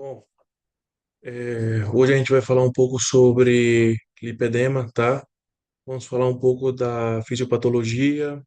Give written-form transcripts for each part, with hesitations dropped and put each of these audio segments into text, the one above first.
Bom, hoje a gente vai falar um pouco sobre lipedema, tá? Vamos falar um pouco da fisiopatologia,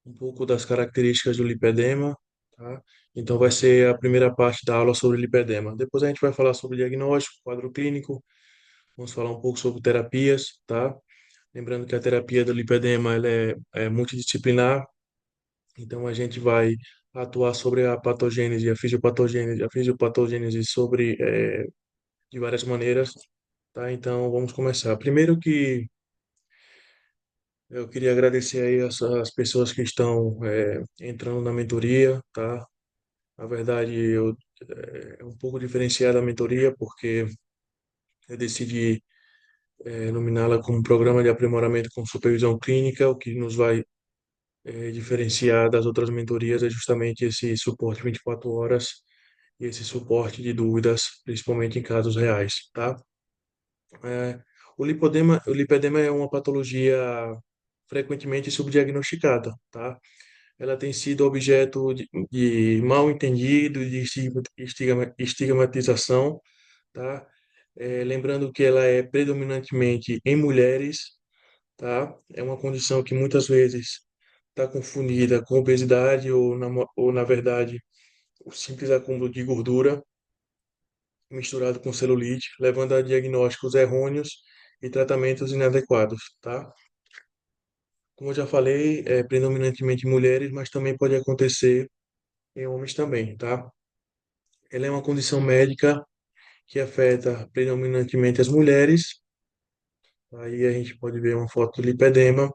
um pouco das características do lipedema, tá? Então vai ser a primeira parte da aula sobre lipedema. Depois a gente vai falar sobre diagnóstico, quadro clínico, vamos falar um pouco sobre terapias, tá? Lembrando que a terapia do lipedema ela é multidisciplinar, então a gente vai atuar sobre a patogênese, a fisiopatogênese sobre de várias maneiras. Tá, então vamos começar. Primeiro que eu queria agradecer aí as pessoas que estão entrando na mentoria, tá? Na verdade, é um pouco diferenciada a mentoria porque eu decidi nominá-la como programa de aprimoramento com supervisão clínica, o que nos vai diferenciar das outras mentorias é justamente esse suporte 24 horas e esse suporte de dúvidas, principalmente em casos reais, tá? É, o lipedema é uma patologia frequentemente subdiagnosticada, tá? Ela tem sido objeto de mal entendido, de estigmatização, tá? Lembrando que ela é predominantemente em mulheres, tá? É uma condição que muitas vezes está confundida com obesidade ou na verdade, o simples acúmulo de gordura misturado com celulite, levando a diagnósticos errôneos e tratamentos inadequados, tá? Como eu já falei, é predominantemente em mulheres, mas também pode acontecer em homens também, tá? Ela é uma condição médica que afeta predominantemente as mulheres. Aí a gente pode ver uma foto do lipedema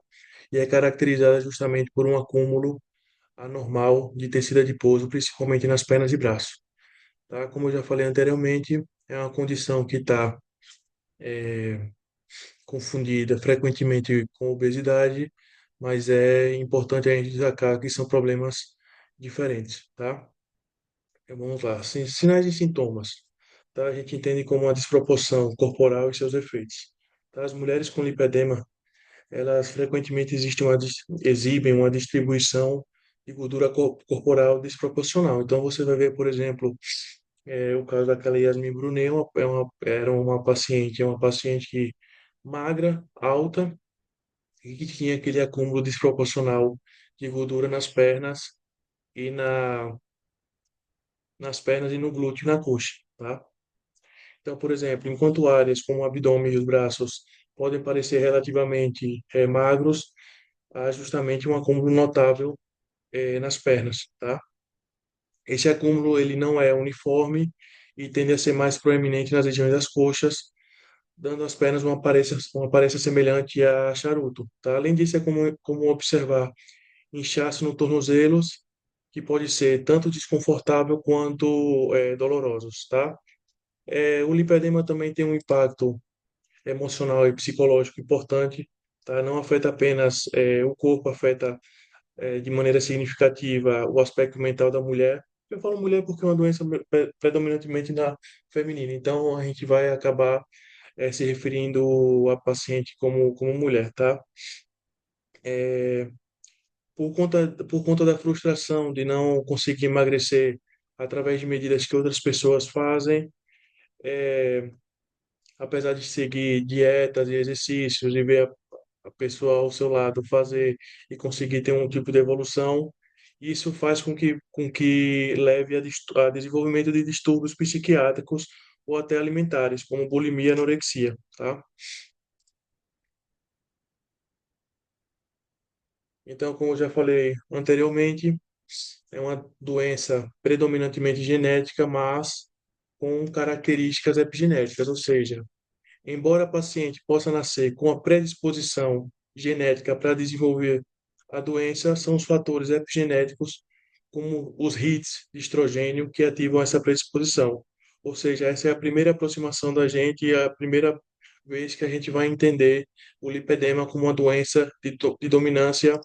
e é caracterizada justamente por um acúmulo anormal de tecido adiposo, principalmente nas pernas e braços, tá? Como eu já falei anteriormente, é uma condição que está confundida frequentemente com obesidade, mas é importante a gente destacar que são problemas diferentes, tá? Então, vamos lá. Sinais e sintomas, tá? A gente entende como uma desproporção corporal e seus efeitos. Tá? As mulheres com lipedema, elas frequentemente exibem uma distribuição de gordura corporal desproporcional. Então, você vai ver, por exemplo, o caso daquela Yasmin Brunet, era uma paciente magra, alta, e que tinha aquele acúmulo desproporcional de gordura e nas pernas e no glúteo e na coxa, tá? Então, por exemplo, enquanto áreas como o abdômen e os braços podem parecer relativamente magros, há justamente um acúmulo notável nas pernas, tá? Esse acúmulo ele não é uniforme e tende a ser mais proeminente nas regiões das coxas, dando às pernas uma aparência semelhante a charuto, tá? Além disso, é comum observar inchaço nos tornozelos, que pode ser tanto desconfortável quanto dolorosos, tá? O lipedema também tem um impacto emocional e psicológico importante, tá? Não afeta apenas o corpo, afeta de maneira significativa o aspecto mental da mulher. Eu falo mulher porque é uma doença predominantemente na feminina, então a gente vai acabar se referindo à paciente como mulher, tá? Por conta da frustração de não conseguir emagrecer através de medidas que outras pessoas fazem, apesar de seguir dietas e exercícios e ver a pessoa ao seu lado fazer e conseguir ter um tipo de evolução, isso faz com que leve a desenvolvimento de distúrbios psiquiátricos ou até alimentares, como bulimia e anorexia, tá? Então, como eu já falei anteriormente, é uma doença predominantemente genética, mas com características epigenéticas, ou seja, embora a paciente possa nascer com a predisposição genética para desenvolver a doença, são os fatores epigenéticos, como os hits de estrogênio, que ativam essa predisposição. Ou seja, essa é a primeira aproximação da gente e a primeira vez que a gente vai entender o lipedema como uma doença de dominância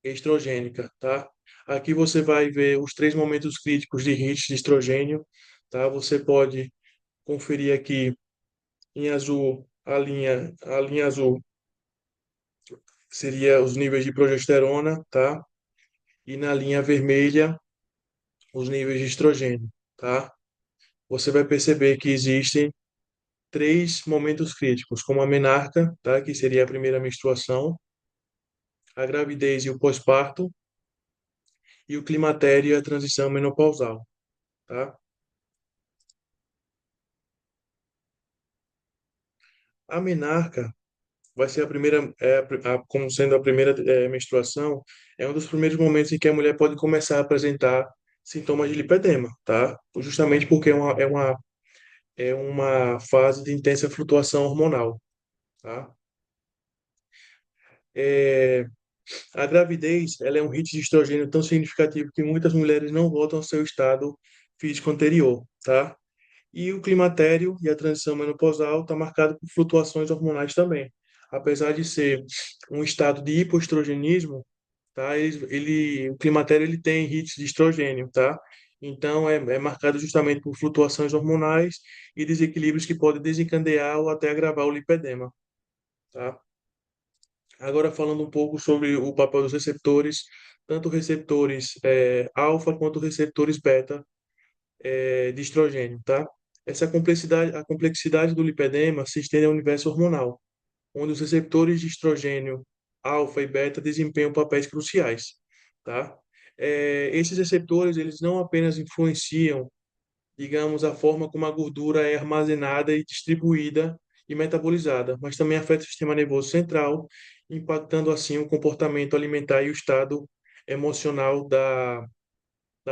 estrogênica, tá? Aqui você vai ver os três momentos críticos de hits de estrogênio, tá? Você pode conferir aqui em azul, a linha azul seria os níveis de progesterona, tá? E na linha vermelha, os níveis de estrogênio, tá? você vai perceber que existem três momentos críticos, como a menarca, tá? Que seria a primeira menstruação, a gravidez e o pós-parto, e o climatério e a transição menopausal, tá? A menarca vai ser a primeira, como sendo a primeira menstruação, é um dos primeiros momentos em que a mulher pode começar a apresentar sintomas de lipedema, tá? Justamente porque é uma fase de intensa flutuação hormonal, tá? É, a gravidez, ela é um hit de estrogênio tão significativo que muitas mulheres não voltam ao seu estado físico anterior, tá? E o climatério e a transição menopausal está marcado por flutuações hormonais também. Apesar de ser um estado de hipoestrogenismo, tá? O climatério ele tem hits de estrogênio, tá? Então é marcado justamente por flutuações hormonais e desequilíbrios que podem desencadear ou até agravar o lipedema, tá? Agora falando um pouco sobre o papel dos receptores, tanto receptores alfa quanto receptores beta de estrogênio, tá? A complexidade do lipedema se estende ao universo hormonal, onde os receptores de estrogênio alfa e beta desempenham papéis cruciais, tá? Esses receptores, eles não apenas influenciam, digamos, a forma como a gordura é armazenada e distribuída e metabolizada, mas também afeta o sistema nervoso central, impactando assim o comportamento alimentar e o estado emocional da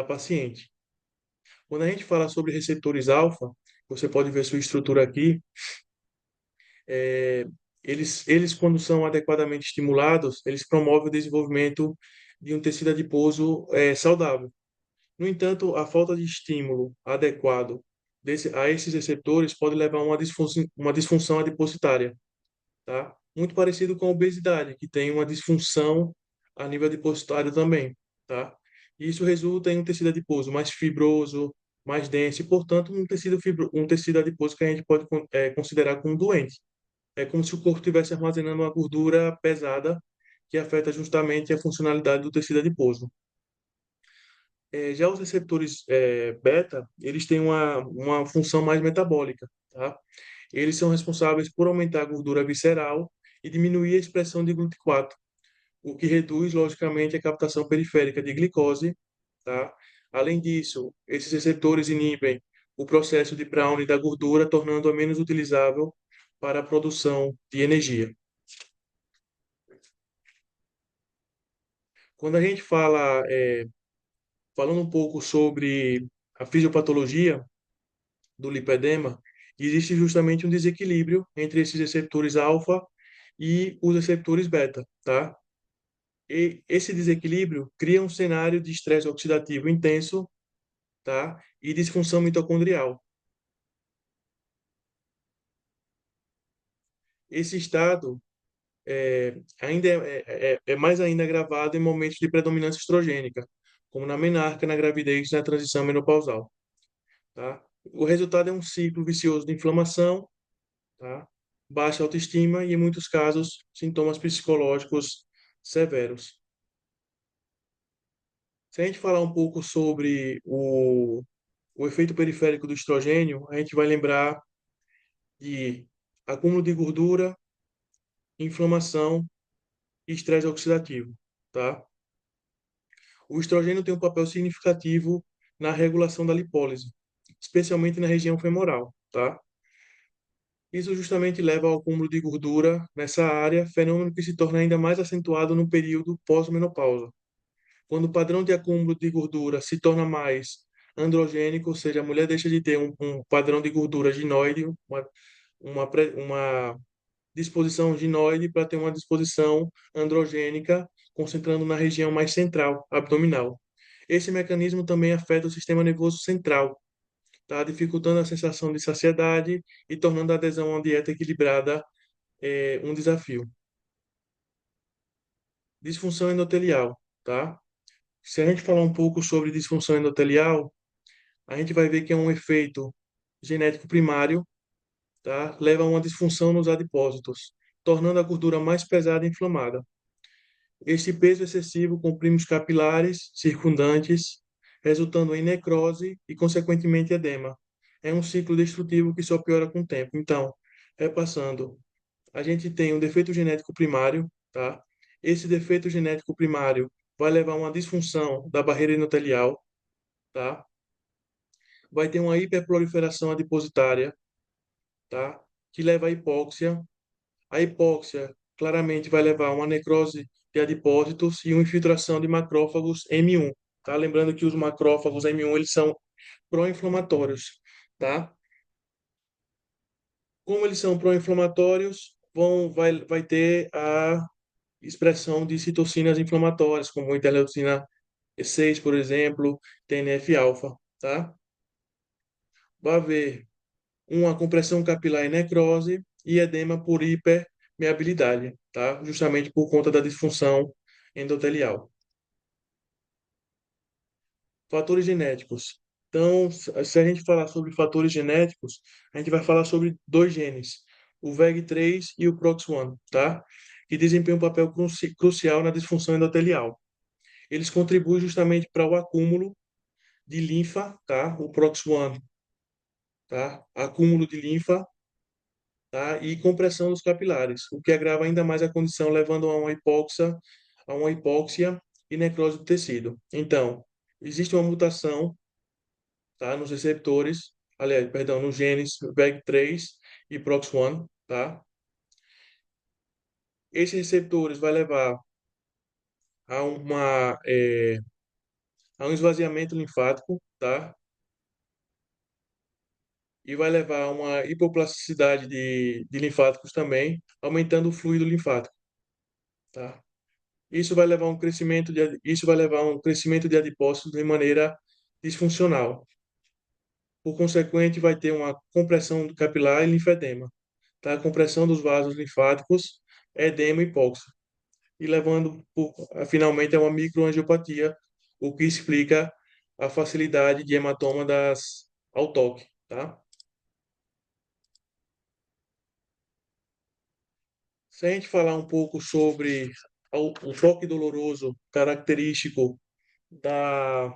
paciente. Quando a gente fala sobre receptores alfa, você pode ver sua estrutura aqui, é, eles, quando são adequadamente estimulados, eles promovem o desenvolvimento de um tecido adiposo saudável. No entanto, a falta de estímulo adequado a esses receptores pode levar a uma disfunção adipositária, tá? Muito parecido com a obesidade, que tem uma disfunção a nível adipositário também, tá? E isso resulta em um tecido adiposo mais fibroso, mais denso e, portanto, um tecido adiposo que a gente pode considerar como doente. É como se o corpo estivesse armazenando uma gordura pesada que afeta justamente a funcionalidade do tecido adiposo. Já os receptores beta, eles têm uma função mais metabólica, tá? Eles são responsáveis por aumentar a gordura visceral e diminuir a expressão de GLUT4, o que reduz, logicamente, a captação periférica de glicose, tá? Além disso, esses receptores inibem o processo de browning da gordura, tornando-a menos utilizável para a produção de energia. Quando a gente falando um pouco sobre a fisiopatologia do lipedema, existe justamente um desequilíbrio entre esses receptores alfa e os receptores beta, tá? E esse desequilíbrio cria um cenário de estresse oxidativo intenso, tá? E disfunção mitocondrial. Esse estado ainda é mais ainda agravado em momentos de predominância estrogênica, como na menarca, na gravidez e na transição menopausal, tá? O resultado é um ciclo vicioso de inflamação, tá? Baixa autoestima e, em muitos casos, sintomas psicológicos severos. Se a gente falar um pouco sobre o efeito periférico do estrogênio, a gente vai lembrar de acúmulo de gordura, inflamação e estresse oxidativo, tá? O estrogênio tem um papel significativo na regulação da lipólise, especialmente na região femoral, tá? Isso justamente leva ao acúmulo de gordura nessa área, fenômeno que se torna ainda mais acentuado no período pós-menopausa. Quando o padrão de acúmulo de gordura se torna mais androgênico, ou seja, a mulher deixa de ter um padrão de gordura ginoide, uma disposição ginoide para ter uma disposição androgênica, concentrando na região mais central, abdominal. Esse mecanismo também afeta o sistema nervoso central, tá? Dificultando a sensação de saciedade e tornando a adesão a uma dieta equilibrada um desafio. Disfunção endotelial, tá? Se a gente falar um pouco sobre disfunção endotelial, a gente vai ver que é um efeito genético primário, tá? Leva a uma disfunção nos adipócitos, tornando a gordura mais pesada e inflamada. Este peso excessivo comprime os capilares circundantes, resultando em necrose e, consequentemente, edema. é um ciclo destrutivo que só piora com o tempo. Então, repassando, a gente tem um defeito genético primário, tá? Esse defeito genético primário vai levar a uma disfunção da barreira endotelial, tá? Vai ter uma hiperproliferação adipositária, tá? Que leva à hipóxia. A hipóxia claramente vai levar a uma necrose de adipócitos e uma infiltração de macrófagos M1, tá? Lembrando que os macrófagos M1 eles são pró-inflamatórios, tá? Como eles são pró-inflamatórios, vai ter a expressão de citocinas inflamatórias, como interleucina E6, por exemplo, TNF-alfa, tá? Vai haver uma compressão capilar e necrose e edema por hipermeabilidade, tá? Justamente por conta da disfunção endotelial. Fatores genéticos. Então, se a gente falar sobre fatores genéticos, a gente vai falar sobre dois genes, o VEG3 e o PROX1, tá? Que desempenham um papel crucial na disfunção endotelial. Eles contribuem justamente para o acúmulo de linfa, tá? O PROX1, tá? Acúmulo de linfa, tá? E compressão dos capilares, o que agrava ainda mais a condição, levando a uma hipóxia e necrose do tecido. Então, existe uma mutação, tá? Nos receptores, aliás, perdão, nos genes VEG3 e PROX1, tá? Esses receptores vai levar a a um esvaziamento linfático, tá? E vai levar a uma hipoplasticidade de linfáticos também, aumentando o fluido linfático, tá? Isso vai levar a um crescimento de adipócitos de maneira disfuncional. Por consequente, vai ter uma compressão do capilar e linfedema, tá? A compressão dos vasos linfáticos, edema e hipóxia, e finalmente a uma microangiopatia, o que explica a facilidade de hematoma ao toque, tá? Se a gente falar um pouco sobre o toque doloroso característico da,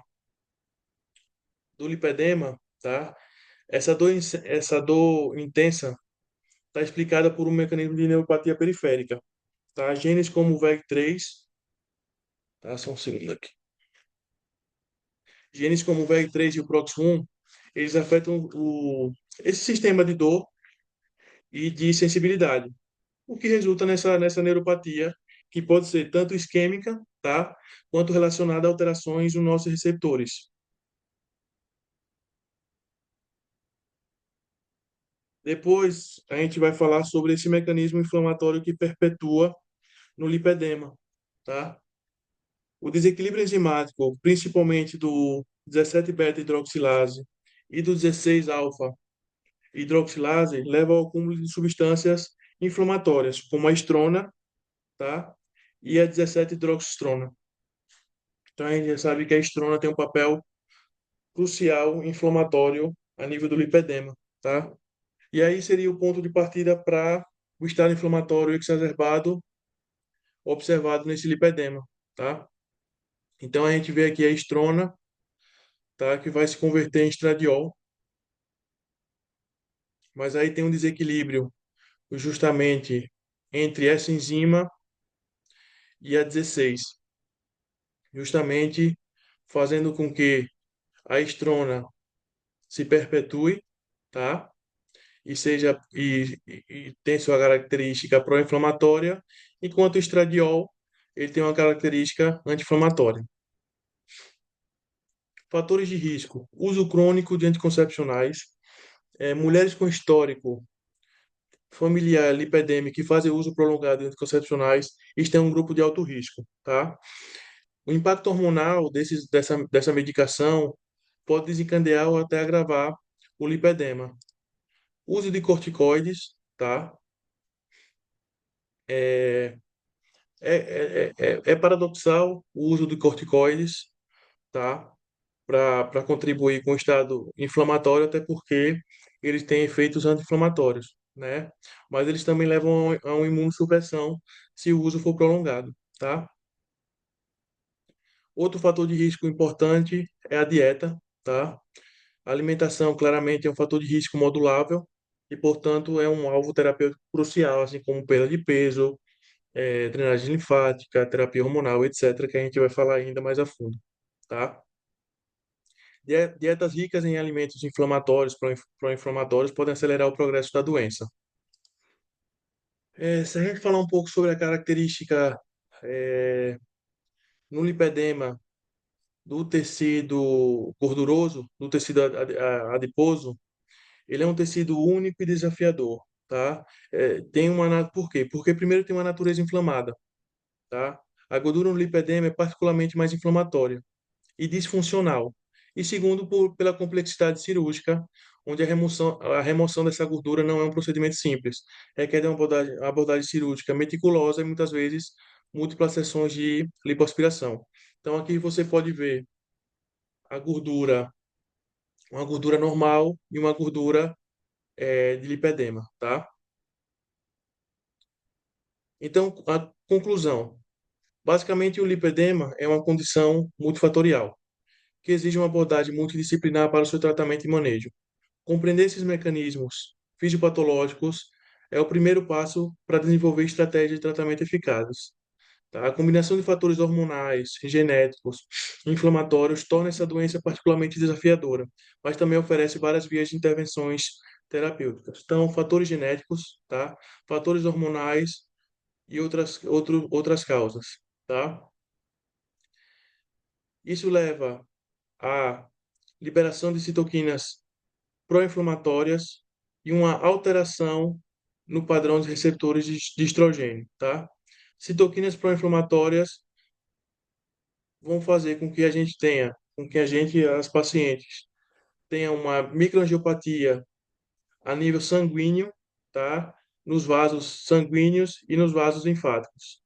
do lipedema, tá? Essa dor intensa está explicada por um mecanismo de neuropatia periférica, tá? Genes como o VEG3, tá? Só um segundo aqui. Genes como o VEG3 e o PROX1, eles afetam esse sistema de dor e de sensibilidade, o que resulta nessa neuropatia, que pode ser tanto isquêmica, tá? Quanto relacionada a alterações nos nossos receptores. Depois, a gente vai falar sobre esse mecanismo inflamatório que perpetua no lipedema, tá? O desequilíbrio enzimático, principalmente do 17-beta-hidroxilase e do 16-alfa-hidroxilase, leva ao acúmulo de substâncias inflamatórias, como a estrona, tá? E a 17-hidroxistrona. Então, a gente já sabe que a estrona tem um papel crucial inflamatório a nível do lipedema, tá? E aí seria o ponto de partida para o estado inflamatório exacerbado observado nesse lipedema, tá? Então a gente vê aqui a estrona, tá? Que vai se converter em estradiol, mas aí tem um desequilíbrio justamente entre essa enzima e a 16, justamente fazendo com que a estrona se perpetue, tá? E tem sua característica pró-inflamatória, enquanto o estradiol ele tem uma característica anti-inflamatória. Fatores de risco: uso crônico de anticoncepcionais, mulheres com histórico familiar lipedêmico que fazem uso prolongado de anticoncepcionais, isto é um grupo de alto risco, tá? O impacto hormonal dessa medicação pode desencadear ou até agravar o lipedema. Uso de corticoides, tá? É, é paradoxal o uso de corticoides, tá? Para contribuir com o estado inflamatório, até porque eles têm efeitos anti-inflamatórios, né? Mas eles também levam a uma imunossupressão se o uso for prolongado, tá? Outro fator de risco importante é a dieta, tá? A alimentação, claramente, é um fator de risco modulável e, portanto, é um alvo terapêutico crucial, assim como perda de peso, drenagem linfática, terapia hormonal, etc., que a gente vai falar ainda mais a fundo, tá? Dietas ricas em alimentos inflamatórios, pró-inflamatórios, podem acelerar o progresso da doença. Se a gente falar um pouco sobre a característica é, no lipedema do tecido gorduroso, do tecido adiposo, ele é um tecido único e desafiador, tá? Por quê? Porque primeiro tem uma natureza inflamada, tá? A gordura no lipedema é particularmente mais inflamatória e disfuncional. E segundo, pela complexidade cirúrgica, onde a remoção dessa gordura não é um procedimento simples. Requer uma abordagem cirúrgica meticulosa e muitas vezes múltiplas sessões de lipoaspiração. Então aqui você pode ver a gordura, uma gordura normal e uma gordura de lipedema, tá? Então, a conclusão. Basicamente, o lipedema é uma condição multifatorial, que exige uma abordagem multidisciplinar para o seu tratamento e manejo. Compreender esses mecanismos fisiopatológicos é o primeiro passo para desenvolver estratégias de tratamento eficazes. Tá? A combinação de fatores hormonais, genéticos e inflamatórios torna essa doença particularmente desafiadora, mas também oferece várias vias de intervenções terapêuticas. Então, fatores genéticos, tá? Fatores hormonais e outras causas. Tá? Isso leva à liberação de citoquinas pró-inflamatórias e uma alteração no padrão de receptores de estrogênio, tá? Citoquinas pró-inflamatórias vão fazer com que a gente, as pacientes, tenha uma microangiopatia a nível sanguíneo, tá? Nos vasos sanguíneos e nos vasos linfáticos,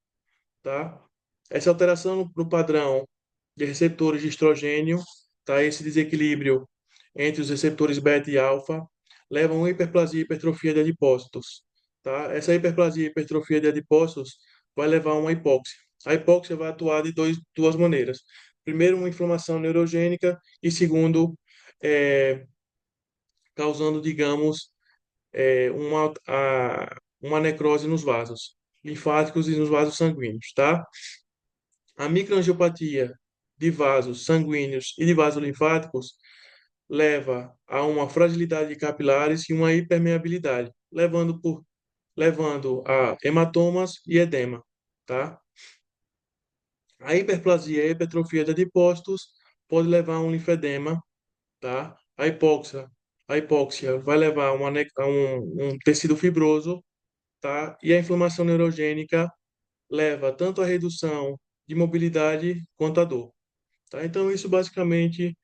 tá? Essa alteração no padrão de receptores de estrogênio, tá? Esse desequilíbrio entre os receptores beta e alfa leva a uma hiperplasia e hipertrofia de adipócitos, tá? Essa hiperplasia e hipertrofia de adipócitos vai levar a uma hipóxia. A hipóxia vai atuar de duas maneiras. Primeiro, uma inflamação neurogênica e segundo, é, causando, digamos, uma necrose nos vasos linfáticos e nos vasos sanguíneos, tá? A microangiopatia de vasos sanguíneos e de vasos linfáticos leva a uma fragilidade de capilares e uma hipermeabilidade, levando a hematomas e edema, tá? A hiperplasia e a hipertrofia de adipócitos pode levar a um linfedema, tá? A hipóxia vai levar a um tecido fibroso, tá? E a inflamação neurogênica leva tanto à redução de mobilidade quanto à dor, tá? Então, isso basicamente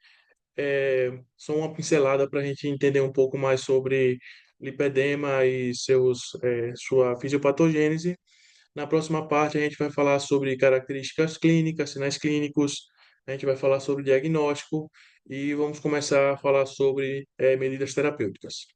só uma pincelada para a gente entender um pouco mais sobre lipedema e sua fisiopatogênese. Na próxima parte, a gente vai falar sobre características clínicas, sinais clínicos, a gente vai falar sobre diagnóstico e vamos começar a falar sobre medidas terapêuticas.